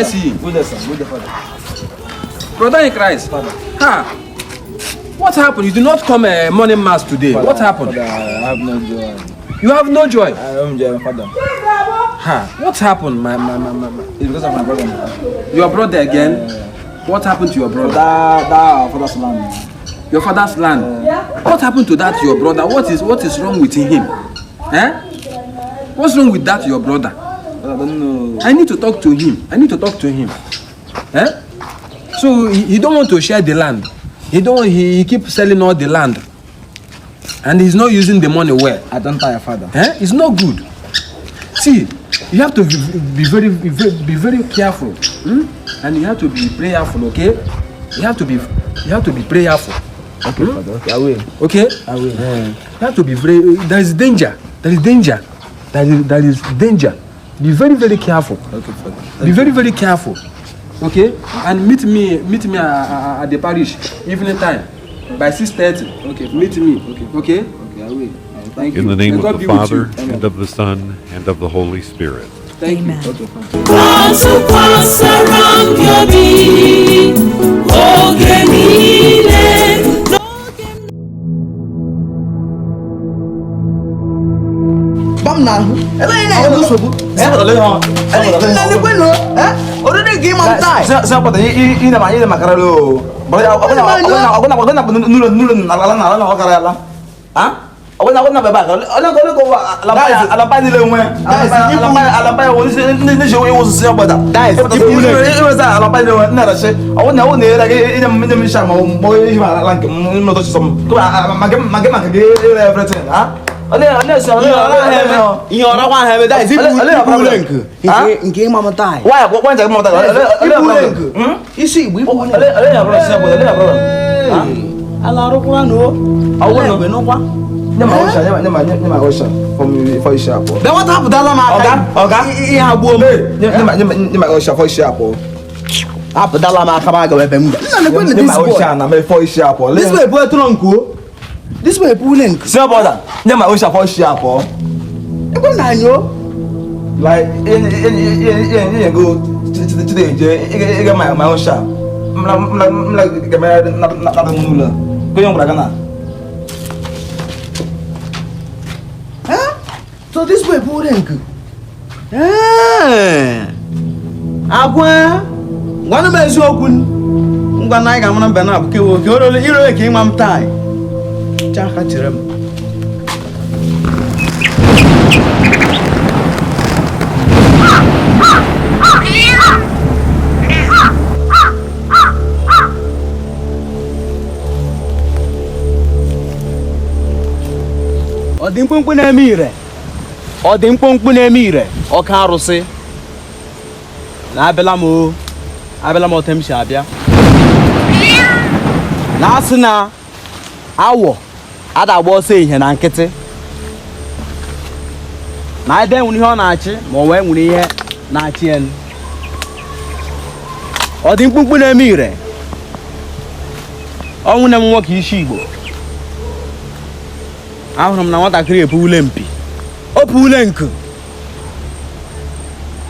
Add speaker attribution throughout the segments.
Speaker 1: I see him?
Speaker 2: Good sir. Good father.
Speaker 1: Brother in Christ.
Speaker 2: Father.
Speaker 1: Ha! What happened? You did not come morning mass today.
Speaker 2: Father,
Speaker 1: What happened?
Speaker 2: Father, I have no joy.
Speaker 1: You have no joy.
Speaker 2: I have joy, Father.
Speaker 1: Ha! What happened, my?
Speaker 2: It's because of my brother.
Speaker 1: Your brother again? What happened to your brother?
Speaker 2: That father's land.
Speaker 1: Your father's land. What happened to that your brother? What is wrong with him? Eh? What's wrong with that your brother?
Speaker 2: I don't know.
Speaker 1: I need to talk to him. Eh? So he don't want to share the land. He keeps selling all the land. And he's not using the money well.
Speaker 2: I don't tire, Father.
Speaker 1: Eh? It's not good. See, you have to be very careful. And you have to be prayerful, okay? You have to be prayerful.
Speaker 2: Okay, Father. Okay, I will.
Speaker 1: Okay?
Speaker 2: I will.
Speaker 1: You have to be there is danger. There is danger. Be very careful.
Speaker 2: Okay, Father.
Speaker 1: Be very careful. Okay? And meet me at the parish evening time by 6:30.
Speaker 2: Okay.
Speaker 1: Meet me.
Speaker 2: Okay.
Speaker 1: Okay?
Speaker 2: Okay, I will. Thank you.
Speaker 3: In the name
Speaker 1: May God
Speaker 3: of the
Speaker 1: be with
Speaker 3: Father,
Speaker 1: you.
Speaker 3: and of the Son, and of the Holy Spirit.
Speaker 1: Thank you.
Speaker 4: Amen.
Speaker 2: Okay, Father.
Speaker 5: Bam na hu. Ela ina ya musobu.
Speaker 2: Father, let her.
Speaker 5: Na ni kwenu, Already game on time.
Speaker 2: Saya Father, ini makara lo. Boleh aku nak nulun ala karala. Ah? Aku nak bebas. Kalau kau alampai ni lewe. Alampai ni jauh itu siapa pada? Itu saya alampai lewe. Nada sih. Aku ni lagi ini misal mau ini mana lagi mau tu sem. Tu makan everything. Ah? Ini
Speaker 5: Orang wah hebe dah. Ibu lengke. Inge mama tai.
Speaker 2: Wah, aku jangan mau tak.
Speaker 5: Ibu lengke. Isi ibu lengke.
Speaker 2: Ada apa siapa? Ada apa? Ah?
Speaker 5: Ala rokwa no. Awu no no kwa.
Speaker 2: Nyama osha for shop.
Speaker 5: Then what happened dalam makan?
Speaker 2: Oga.
Speaker 5: Iya buom.
Speaker 2: Nyama osha for shop.
Speaker 5: Apa dalam makan ba gawe bem.
Speaker 2: Nyama osha na me for shop.
Speaker 5: This way boy tronko. This way pulenk.
Speaker 2: Siapa dah? Nyama osha for shop.
Speaker 5: Eko nanyo.
Speaker 2: Like in go today je my osha. Mla kamera na nula. Kau yang berapa na?
Speaker 5: So this way pulenk. Agwa. Wana mezu okun. Ngwa nai ga mana bena ke wo ke oro iro ke imam tai. Chaka tirem. Odimpunpu na emire. Odimpunpu na emire. Oka arụsị. Na abịala m otem si abịa. Na asị na awọ ada agba ọsọ ihe na nkịtị. Na ede nwere ihe ọ na-achị ma ọ wee nwere ihe na-achị elu. Odimpunpu na emire. Ọnwụ na m nwoke isi Igbo. Ahụrụ m na nwatakịrị epuule mpi. O puule nku.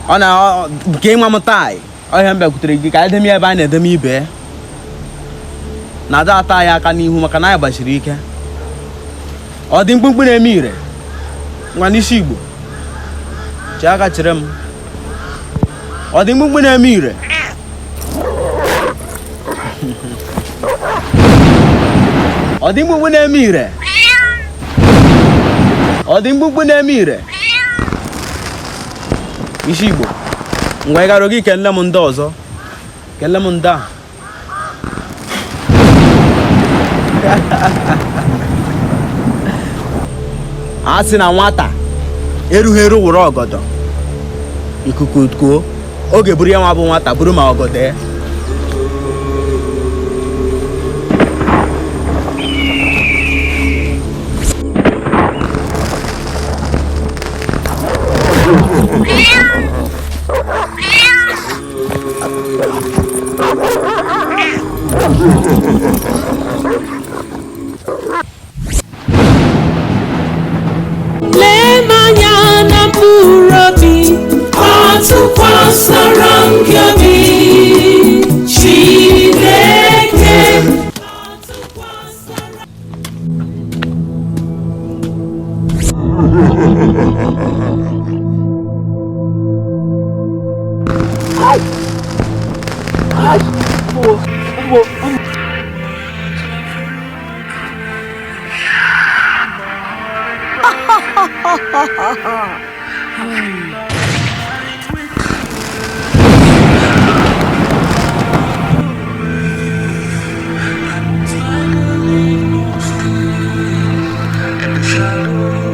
Speaker 5: Ọ na nke nwa m tai. Ọhịa mbịakwutere gị ka edem ya ebe a na-edem ibe. Na ada ata ya aka n'ihu maka na ya gbachiri ike. Ọ dị mkpụmkpụ na-eme ire. Nwa n'isi Igbo. Chi aka chere m. Ọ dị mkpụmkpụ na-eme ire. Ọ dị mkpụmkpụ na-eme ire. Ọ dị mkpụmkpụ na-eme ire. Isi Igbo. Ngwa ị gara gị kele m ndị ọzọ. Kele m ndị a. A sị na nwata erughị eru wụrụ ọgọdọ. Ikuku kuo. Oge buru ya nwa bụ nwata buru ma ọgọdọ ya.
Speaker 4: Lemanya na mburobi, atukwasara ngyobi. shadow